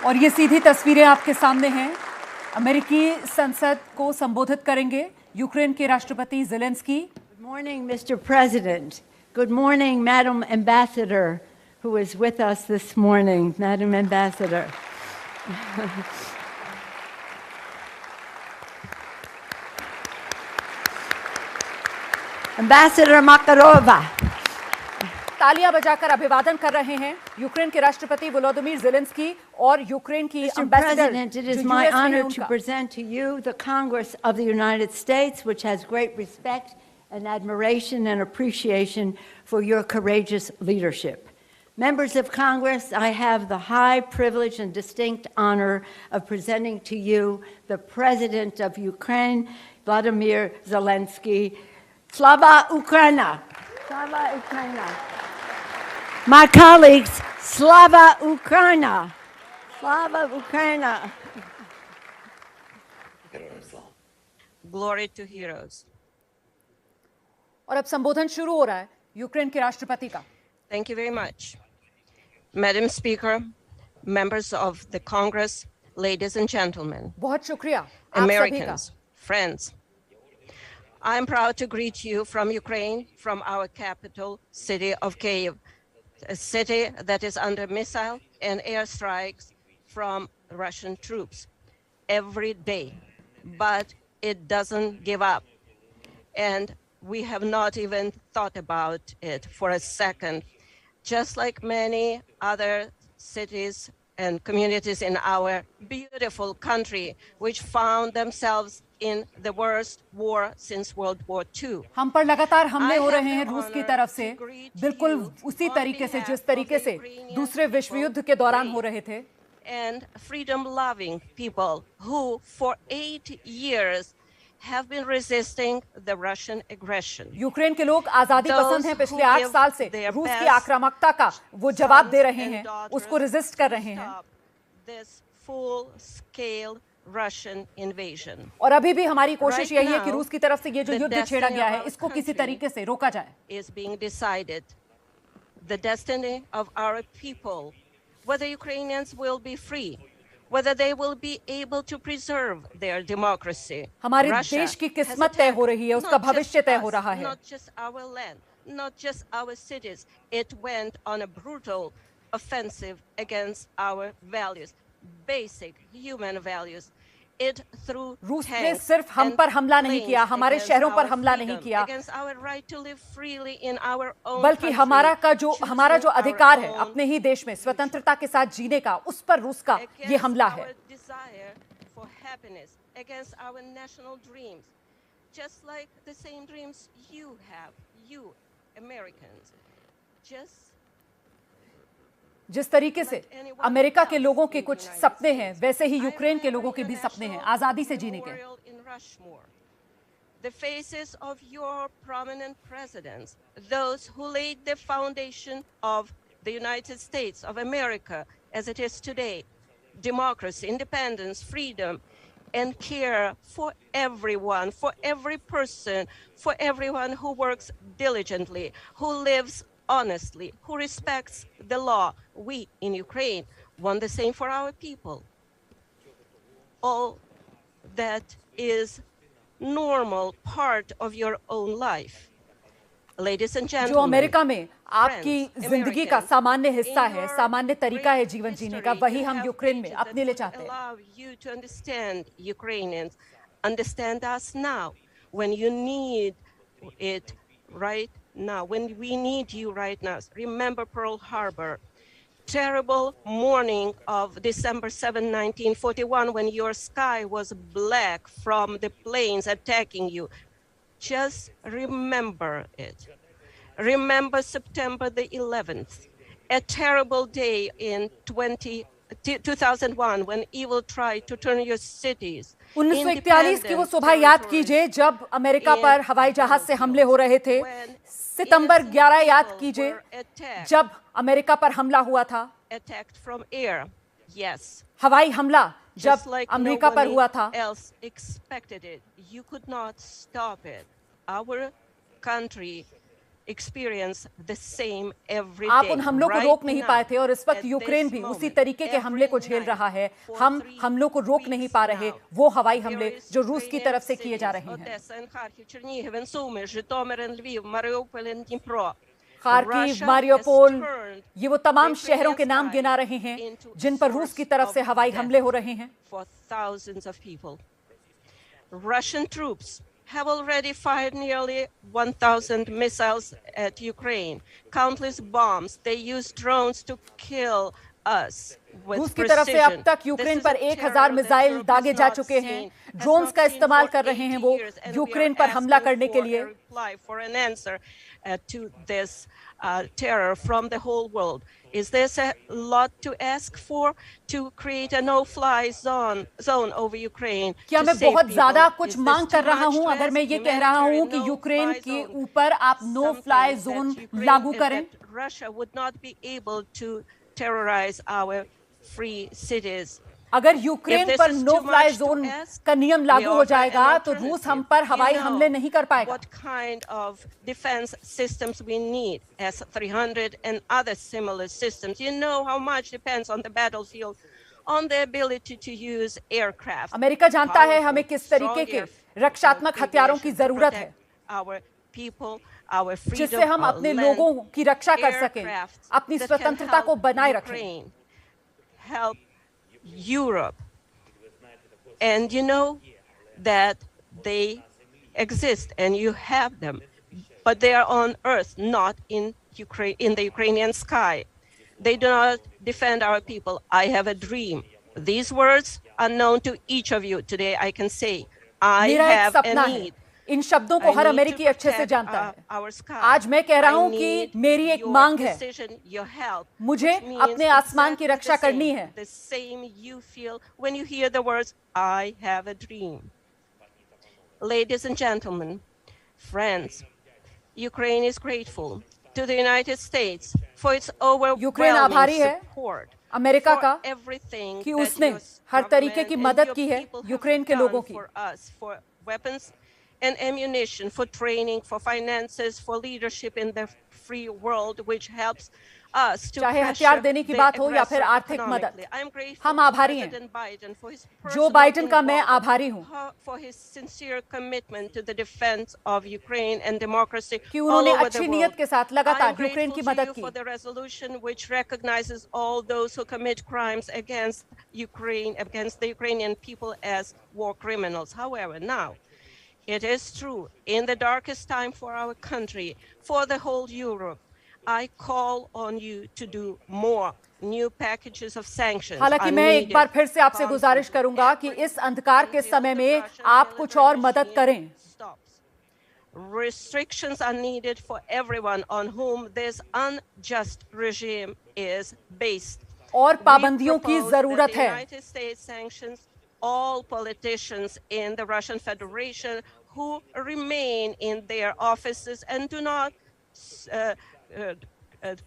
और ये सीधी तस्वीरें आपके सामने हैं। अमेरिकी संसद को संबोधित करेंगे यूक्रेन के राष्ट्रपति Zelensky. Good morning, Mr. President. Good morning, Madam Ambassador, who is with us this morning. Madam Ambassador. Ambassador Makarova. तालियां बजाकर अभिवादन कर रहे हैं यूक्रेन के राष्ट्रपति वोलोदिमीर ज़ेलेंस्की और यूक्रेन की Mr. Ambassador President, it is my honor to present to you the Congress of the United States, which has great respect and admiration and appreciation for your courageous leadership. Members of Congress, I have the high privilege and distinct honor of presenting to you the President of Ukraine, Vladimir Zelensky. Slava Ukraina! Slava Ukraina! My colleagues, Slava Ukraina! Slava Ukraina! Glory to heroes. और अब संबोधन शुरू हो रहा है Ukraine के राष्ट्रपति का। Thank you very much. Madam Speaker, members of the Congress, ladies and gentlemen, बहुत शुक्रिया आप सभी का। Americans, friends. I am proud to greet you from Ukraine, from our capital city of Kyiv, a city that is under missile and airstrikes from Russian troops every day. But it doesn't give up. And we have not even thought about it for a second. Just like many other cities and communities in our beautiful country, which found themselves in the worst war since World War II. हम पर लगातार हमले हो रहे हैं रूस की तरफ से, बिल्कुल उसी तरीके से जिस तरीके से दूसरे विश्व युद्ध के दौरान हो रहे थे। And freedom-loving people who for 8 years have been resisting the Russian aggression. Ukraine के लोग आजादी पसंद हैं, पिछले 8 साल से रूस की आक्रामकता का वो जवाब दे रहे हैं, उसको रेजिस्ट कर रहे हैं। This full-scale Russian invasion. और अभी भी हमारी कोशिश यही है कि रूस की तरफ से ये जो युद्ध छेड़ा गया है, इसको किसी तरीके से रोका जाए। Is being decided. The destiny of our people, whether Ukrainians will be free, whether they will be able to preserve their democracy. हमारे देश की किस्मत तय हो रही है, उसका भविष्य तय हो रहा है। Not just our land, not just our cities. It went on a brutal offensive against our values, basic human values. It threw रूस ने सिर्फ हम पर हमला नहीं किया, हमारे शहरों पर हमला नहीं किया, बल्कि हमारा जो अधिकार है अपने ही देश में स्वतंत्रता के साथ जीने का, उस पर रूस का ये हमला है। Against our national dreams, just like the same dreams you have, you Americans. जिस तरीके से अमेरिका के लोगों के कुछ सपने हैं, वैसे ही यूक्रेन के लोगों के भी सपने हैं आजादी से जीने के। The faces of your prominent presidents, those who laid the foundation of the United States of America as it is today, democracy, independence, freedom, and care for everyone, for every person, for everyone who works diligently, who lives honestly, who respects the law. We in Ukraine want the same for our people. All that is normal part of your own life. Ladies and gentlemen, जो America में आपकी जिंदगी का सामान्य हिस्सा है, सामान्य तरीका है जीवन जीने का, वही हम यूक्रेन में अपने लिए चाहते हैं। Allow you to understand Ukrainians, understand us now, when you need it right now, when we need you right now. Remember Pearl Harbor, terrible morning of December 7, 1941, when your sky was black from the planes attacking you. Just remember it. Remember September the 11th, a terrible day in 2001 when evil tried to turn your cities. 1941 की वो सुबह याद कीजिए जब America पर हवाई जहाज से हमले हो रहे थे। सितंबर 11 याद कीजिए जब अमेरिका पर हमला हुआ था। Attacked from air, yes. हवाई हमला जब like अमेरिका पर हुआ था। else expected it. You could not stop it. Our country experience the same every आप day. उन हमलों को रोक नहीं पाए थे और इस वक्त यूक्रेन भी उसी तरीके के हमले को झेल रहा है. हम हमलों को रोक नहीं पा रहे वो हवाई हमले जो रूस की तरफ से किए जा रहे हैं. खार्किव, मारियोपोल, ये वो तमाम शहरों के नाम गिना रहे हैं जिन पर रूस की तरफ से हवाई हमले हो रहे हैं. Russian troops have already fired nearly 1,000 missiles at Ukraine, countless bombs. They use drones to kill us. रूस की तरफ से अब तक यूक्रेन पर 1000 मिसाइल दागे जा चुके हैं. ड्रोन्स का इस्तेमाल कर रहे हैं वो यूक्रेन पर हमला करने के लिए. To this terror from the whole world. Is this a lot to ask for to create a no-fly zone over Ukraine? क्या मैं बहुत ज्यादा कुछ मांग कर रहा हूं अगर मैं ये कह रहा हूं कि यूक्रेन के ऊपर आप नो फ्लाई जोन लागू करें? Russia would not be able to terrorize our free cities. अगर यूक्रेन पर नो फ्लाई जोन का नियम लागू हो जाएगा तो रूस हम पर हवाई हमले नहीं कर पाएगा. What kind of defense systems we need, S-300 and other similar systems? You know how much depends on the battlefield, on the ability to use aircraft. America जानता है हमें किस तरीके के रक्षात्मक हथियारों की जरूरत है our people, our freedom, जिससे हम अपने लोगों की रक्षा कर सकें, अपनी स्वतंत्रता को बनाए रखें. Help Europe, and you know that they exist and you have them, but they are on earth, not in Ukraine, in the Ukrainian sky. They do not defend our people. I have a dream. These words are known to each of you today. I can say I have a need. इन शब्दों को हर अमेरिकी अच्छे से जानता है. आज मैं कह रहा हूं कि मेरी एक मांग है. मुझे अपने आसमान की रक्षा करनी है. The same you feel when you hear the words I have a dream. Ladies and gentlemen, friends, Ukraine is grateful to the United States for its overwhelming support. America का कि उसने हर तरीके की मदद की है यूक्रेन के लोगों की. For weapons and ammunition, for training, for finances, for leadership in the free world, which helps us to चाहे हथियार देने की बात हो या फिर आर्थिक मदद. हम आभारी हैं. जो बाइडेन का मैं आभारी हूं for his sincere commitment to the defense of Ukraine and democracy कि उन्होंने अच्छी नियत के साथ लगातार यूक्रेन की मदद की. for the resolution which recognizes all those who commit crimes against Ukraine, against the Ukrainian people as war criminals. However, now it is true, in the darkest time for our country, for the whole Europe, I call on you to do more. New packages of sanctions. हालांकि मैं एक बार फिर से आपसे गुजारिश करूंगा कि इस अंधकार के समय में आप कुछ और मदद करें. Restrictions are needed for everyone on whom this unjust regime is based. और पाबंदियों की जरूरत है. United States sanctions all politicians in the Russian Federation who remain in their offices and do not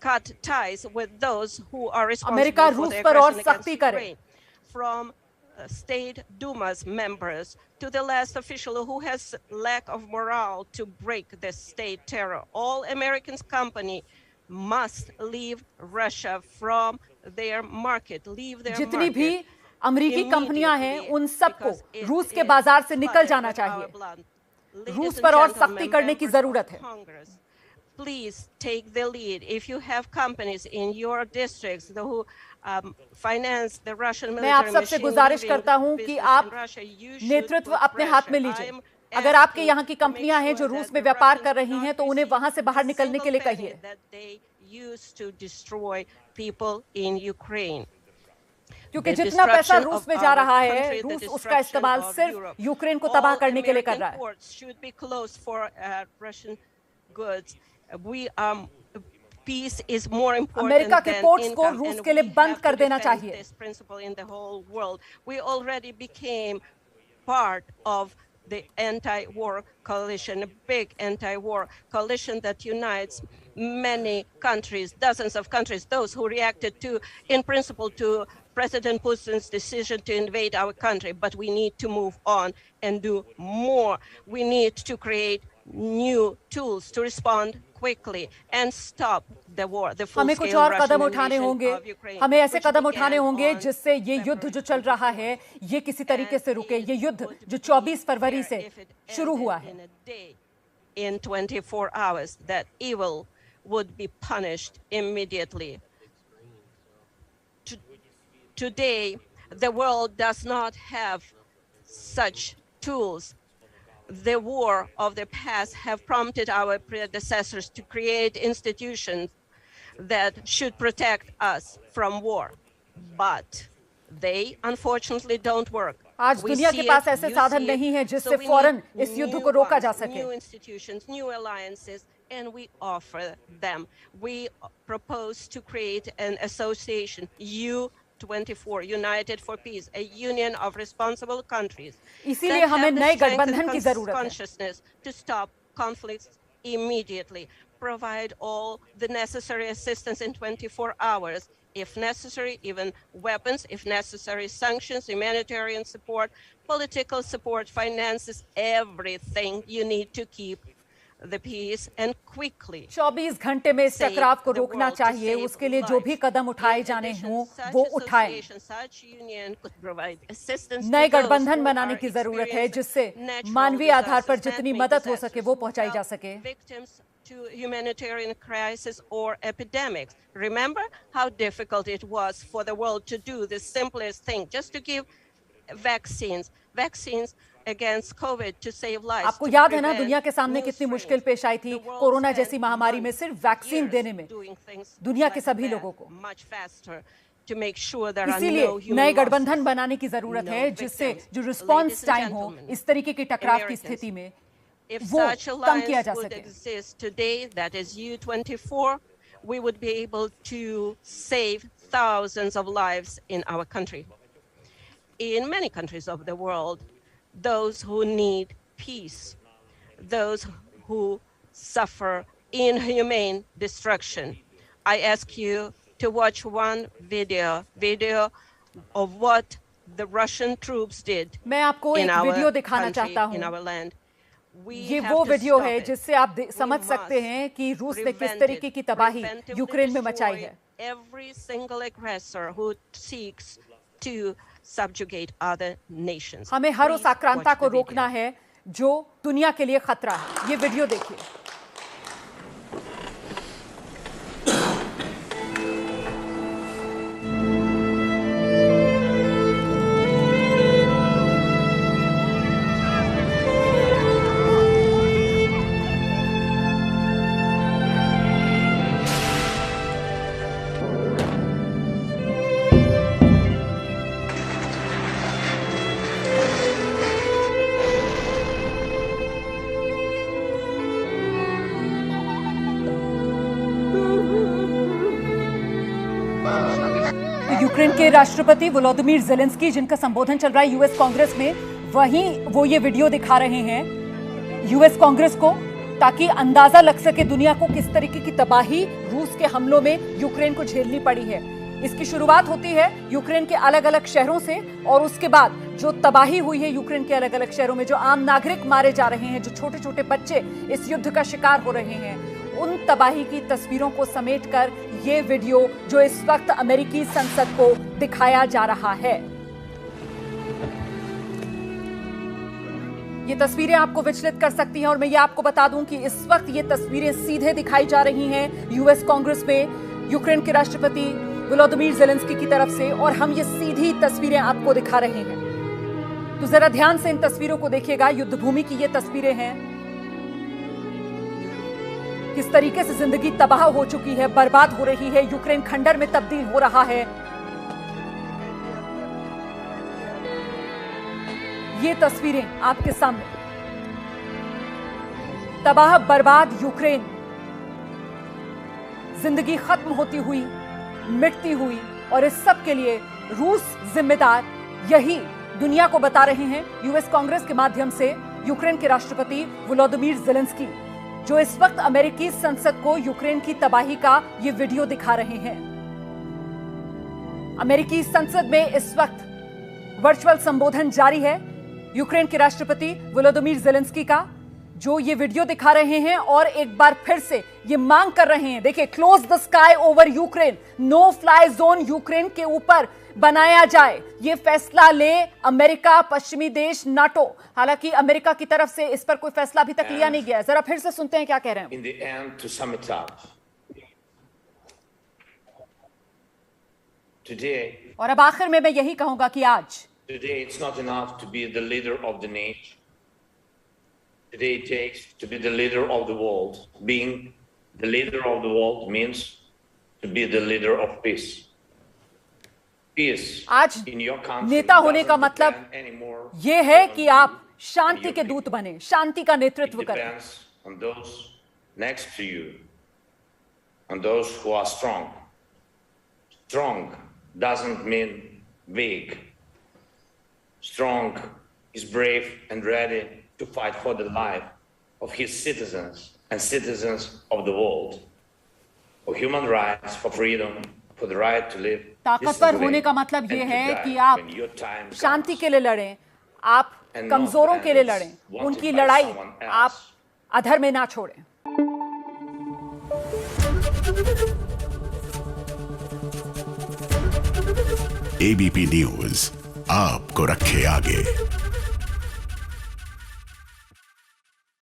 cut ties with those who are responsible for the aggression against Ukraine. From State Duma's members to the last official who has lack of morale to break the state terror. All American companies must leave Russia from their market, leave their जितनी market. भी अमेरिकी कंपनियां हैं उन सबको रूस के बाजार से निकल जाना चाहिए. रूस पर और सख्ती करने की जरूरत है. Please take the lead. If you have companies in your districts who finance the Russian military मैं आप सबसे गुजारिश करता हूं कि आप नेतृत्व अपने हाथ में लीजिए. अगर आपके यहाँ की कंपनियां हैं जो रूस में व्यापार कर रही हैं तो उन्हें वहां से बाहर निकलने के लिए कहिए. क्योंकि जितना पैसा रूस में जा रहा है रूस उसका इस्तेमाल सिर्फ यूक्रेन को तबाह करने के लिए कर रहा है. Peace is more important America के than पोर्ट्स को income, रूस and के लिए we बंद have कर to देना defend चाहिए. this principle in the whole world. We already became part of the anti-war coalition, a big anti-war coalition that unites many countries, dozens of countries, those who reacted to, in principle, to President Putin's decision to invade our country. But we need to move on and do more. We need to create new tools to respond quickly and stop the war, the हमें कुछ full-scale और कदम Russian उठाने invasion होंगे, of Ukraine, हमें ऐसे which कदम उठाने began होंगे on जिससे ये युद्ध जो चल रहा है ये किसी तरीके से रुके। ये युद्ध जो 24 फरवरी से शुरू हुआ है, in 24 hours, that evil would be punished immediately. Today, the world does not have such tools. The war of the past have prompted our predecessors to create institutions that should protect us from war, but they unfortunately don't work. आज दुनिया के पास ऐसे साधन नहीं है जिससे फौरन इस युद्ध को रोका जा सके। New institutions, new alliances, and we offer them. We propose to create an association, U24, United for Peace, a union of responsible countries. इसीलिए हमें नए गठबंधन की जरूरत है। Consciousness to stop conflicts immediately, provide all the necessary assistance in 24 hours. If necessary, even weapons, if necessary, sanctions, humanitarian support, political support, finances, everything you need to keep the peace and quickly. 24 घंटे में इस टकराव को रोकना चाहिए। उसके लिए जो भी कदम उठाए जाने हों वो उठाएं। नए गठबंधन बनाने की जरूरत है जिससे मानवीय आधार पर जितनी मदद हो सके वो पहुंचाई जा सके। To humanitarian crisis or epidemics. Remember how difficult it was for the world to do the simplest thing, just to give vaccines against COVID to save lives. आपको याद है ना दुनिया के सामने कितनी मुश्किल पेश आई थी कोरोना जैसी महामारी में सिर्फ वैक्सीन देने में दुनिया के सभी लोगों को। इसीलिए नए गठबंधन बनाने की जरूरत है जिससे जो रिस्पांस टाइम हो इस तरीके की टकराव की स्थिति में If such alliance would exist today, that is U24, we would be able to save thousands of lives in our country. In many countries of the world, those who need peace, those who suffer inhumane destruction. I ask you to watch one video of what the Russian troops did मैं आपको एक video दिखाना चाहता हूँ। in our land. ये वो video है जिससे आप समझ सकते हैं कि रूस ने किस तरीके की तबाही यूक्रेन में मचाई है। Every single aggressor who seeks to subjugate other nations. हमें हर उस आक्रांता को रोकना है जो दुनिया के लिए खतरा है। ये वीडियो देखिए। यूक्रेन के राष्ट्रपति वोलोदिमीर ज़ेलेंस्की जिनका संबोधन चल रहा है यूएस कांग्रेस में, वहीं वो ये वीडियो दिखा रहे हैं यूएस कांग्रेस को ताकि अंदाजा लग सके दुनिया को किस तरीके की तबाही रूस के हमलों में यूक्रेन को झेलनी पड़ी है। इसकी शुरुआत होती है यूक्रेन के अलग अलग शहरों से और उसके बाद जो तबाही हुई है यूक्रेन के अलग अलग शहरों में, जो आम नागरिक मारे जा रहे हैं, जो छोटे छोटे बच्चे इस युद्ध का शिकार हो रहे हैं, उन तबाही की तस्वीरों को समेटकर ये वीडियो जो इस वक्त अमेरिकी संसद को दिखाया जा रहा है। ये तस्वीरें आपको विचलित कर सकती हैं और मैं ये आपको बता दूं कि इस वक्त ये तस्वीरें सीधे दिखाई जा रही हैं यूएस कांग्रेस में यूक्रेन के राष्ट्रपति वोलोदिमीर ज़ेलेंस्की की तरफ से, और हम ये सीधी तस्वीरें आपको दिखा रहे हैं। तो जरा ध्यान से इन तस्वीरों को देखिएगा। युद्ध भूमि की ये तस्वीरें हैं, किस तरीके से जिंदगी तबाह हो चुकी है, बर्बाद हो रही है, यूक्रेन खंडर में तब्दील हो रहा है। ये तस्वीरें आपके सामने, तबाह बर्बाद यूक्रेन, जिंदगी खत्म होती हुई, मिटती हुई, और इस सब के लिए रूस जिम्मेदार, यही दुनिया को बता रहे हैं यूएस कांग्रेस के माध्यम से यूक्रेन के राष्ट्रपति वोलोदिमीर ज़ेलेंस्की, जो इस वक्त अमेरिकी संसद को यूक्रेन की तबाही का ये वीडियो दिखा रहे हैं। अमेरिकी संसद में इस वक्त वर्चुअल संबोधन जारी है यूक्रेन के राष्ट्रपति वोलोदिमीर ज़ेलेंस्की का, जो ये वीडियो दिखा रहे हैं और एक बार फिर से ये मांग कर रहे हैं। देखिए, close the sky over Ukraine, no fly zone Ukraine के ऊपर बनाया जाए, ये फैसला ले अमेरिका, पश्चिमी देश, नाटो। हालांकि अमेरिका की तरफ से इस पर कोई फैसला अभी तक लिया नहीं गया। जरा फिर से सुनते हैं क्या कह रहे हैं। In the end, to sum it up, today, और अब आखिर में मैं यही कहूंगा कि आज today it's not enough to be the leader of the nation. Today it takes to be the leader of the world. Being the leader of the world means to be the leader of peace. Peace आज in your country नेता होने का doesn't मतलब depend anymore ये है on कि you आप and Shanti your के people. दूत बने, शांति का It नेतृत्व करें। depends on those next to you, on those who are strong. Strong doesn't mean weak. Strong is brave and ready to fight for the life of his citizens and citizens of the world, for human rights, for freedom, for the right to live. ताकतवर होने का मतलब ये है कि आप शांति के लिए लड़ें, आप कमजोरों के लिए लड़ें, उनकी लड़ाई आप अधर में ना छोड़ें। ABP न्यूज आपको रखे आगे।